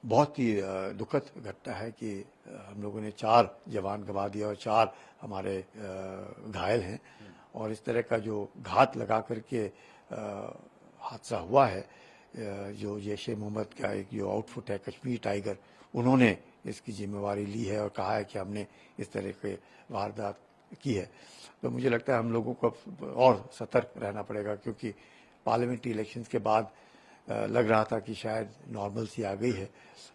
बहुत ही दुखद घटना है कि हम लोगों ने 4 जवान गंवा दिया और 4 हमारे घायल हैं। और इस तरह का जो घात लगा करके हादसा हुआ है, जो जैश ए मोहम्मद का एक जो आउटफुट है कश्मीर टाइगर, उन्होंने इसकी जिम्मेवारी ली है और कहा है कि हमने इस तरह के वारदात की है। तो मुझे लगता है हम लोगों को और सतर्क रहना पड़ेगा, क्योंकि पार्लियामेंट्री इलेक्शंस के बाद लग रहा था कि शायद नॉर्मल सी आ गई है,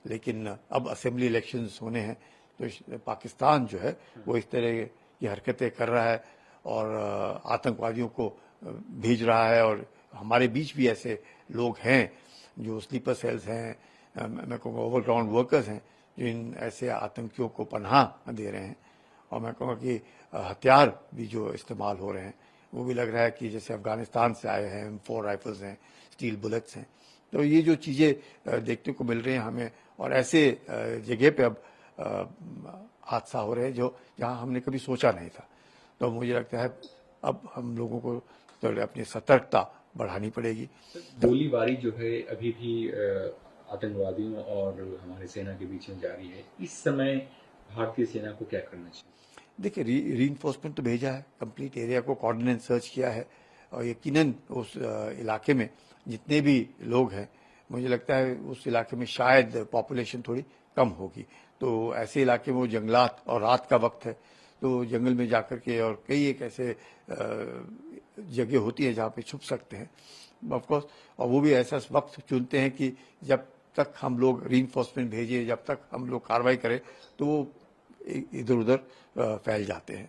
लेकिन अब असेंबली इलेक्शंस होने हैं। तो पाकिस्तान जो है वो इस तरह की हरकतें कर रहा है और आतंकवादियों को भेज रहा है। और हमारे बीच भी ऐसे लोग हैं जो स्लीपर सेल्स हैं, मैं कहूँगा ओवरग्राउंड वर्कर्स हैं, जो इन ऐसे आतंकियों को पनाह दे रहे हैं। और मैं कहूँगा कि हथियार भी जो इस्तेमाल हो रहे हैं वो भी लग रहा है कि जैसे अफगानिस्तान से आए हैं, M4 राइफल्स हैं, स्टील बुलेट्स हैं। तो ये जो चीज़ें देखने को मिल रही हैं हमें, और ऐसे जगह पे अब हादसा हो रहे हैं जो जहाँ हमने कभी सोचा नहीं था। तो मुझे लगता है अब हम लोगों को तो अपनी सतर्कता बढ़ानी पड़ेगी। गोलीबारी जो है अभी भी आतंकवादियों और हमारी सेना के बीच में जारी है। इस समय भारतीय सेना को क्या करना चाहिए? देखिए, रीइंफोर्समेंट तो भेजा है, कंप्लीट एरिया को कोऑर्डिनेट सर्च किया है, और यकीनन उस इलाके में जितने भी लोग हैं, मुझे लगता है उस इलाके में शायद पॉपुलेशन थोड़ी कम होगी। तो ऐसे इलाके में वो जंगलात और रात का वक्त है, तो जंगल में जाकर के, और कई एक ऐसे जगह होती है जहाँ पे छुप सकते हैं ऑफकोर्स। और वो भी ऐसा वक्त चुनते हैं कि जब तक हम लोग रीइंफोर्समेंट भेजें, जब तक हम लोग कार्रवाई करें, तो वो इधर उधर फैल जाते हैं।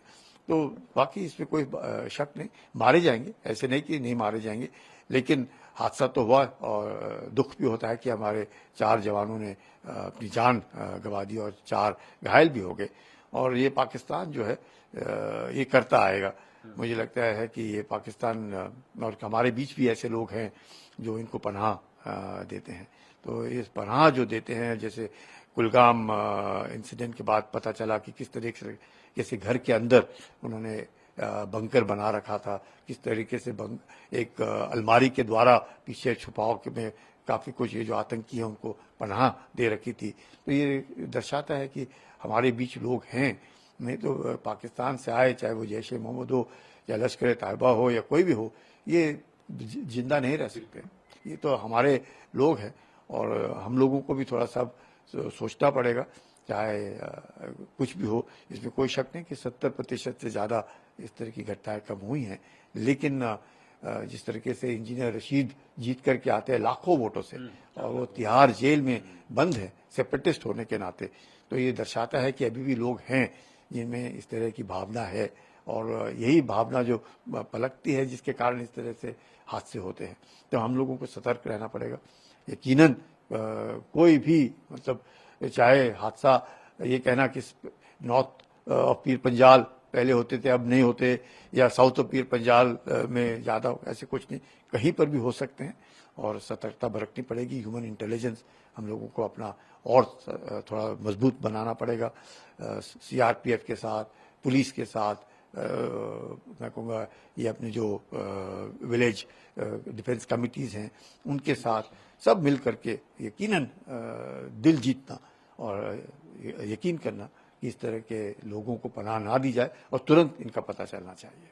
तो बाकी इसमें कोई शक नहीं, मारे जाएंगे, ऐसे नहीं कि नहीं मारे जाएंगे, लेकिन हादसा तो हुआ और दुख भी होता है कि हमारे 4 जवानों ने अपनी जान गंवा दी और 4 घायल भी हो गए। और ये पाकिस्तान जो है ये करता आएगा। मुझे लगता है कि ये पाकिस्तान, और हमारे बीच भी ऐसे लोग हैं जो इनको पनाह देते हैं। तो ये पनाह जो देते हैं, जैसे कुलगाम इंसिडेंट के बाद पता चला कि किस तरीके से जैसे घर के अंदर उन्होंने बंकर बना रखा था, किस तरीके से एक अलमारी के द्वारा पीछे छुपाव के में काफ़ी कुछ ये जो आतंकी हैं उनको पनाह दे रखी थी। तो ये दर्शाता है कि हमारे बीच लोग हैं। नहीं तो पाकिस्तान से आए, चाहे वो जैश ए मोहम्मद हो या लश्कर तैयबा हो या कोई भी हो, ये जिंदा नहीं रह सकते। ये तो हमारे लोग हैं, और हम लोगों को भी थोड़ा सा सोचना पड़ेगा। चाहे कुछ भी हो, इसमें कोई शक नहीं कि 70% से ज़्यादा इस तरह की घटनाएं कम हुई हैं। लेकिन जिस तरीके से इंजीनियर रशीद जीत करके आते हैं लाखों वोटों से, और वो तिहाड़ जेल में बंद है सेपरेटिस्ट होने के नाते, तो ये दर्शाता है कि अभी भी लोग हैं जिनमें इस तरह की भावना है। और यही भावना जो पलकती है जिसके कारण इस तरह से हादसे होते हैं। तो हम लोगों को सतर्क रहना पड़ेगा। यकीनन कोई भी, मतलब चाहे हादसा, ये कहना कि नॉर्थ ऑफ पीर पंजाल पहले होते थे अब नहीं होते, या साउथ ऑफ पीर पंजाल में ज़्यादा, ऐसे कुछ नहीं, कहीं पर भी हो सकते हैं। और सतर्कता बरतनी पड़ेगी। ह्यूमन इंटेलिजेंस हम लोगों को अपना और थोड़ा मजबूत बनाना पड़ेगा। CRPF के साथ, पुलिस के साथ, मैं कहूँगा ये अपने जो विलेज डिफेंस कमिटीज़ हैं उनके साथ सब मिल करके यकीनन दिल जीतना और यकीन करना कि इस तरह के लोगों को पनाह ना दी जाए, और तुरंत इनका पता चलना चाहिए।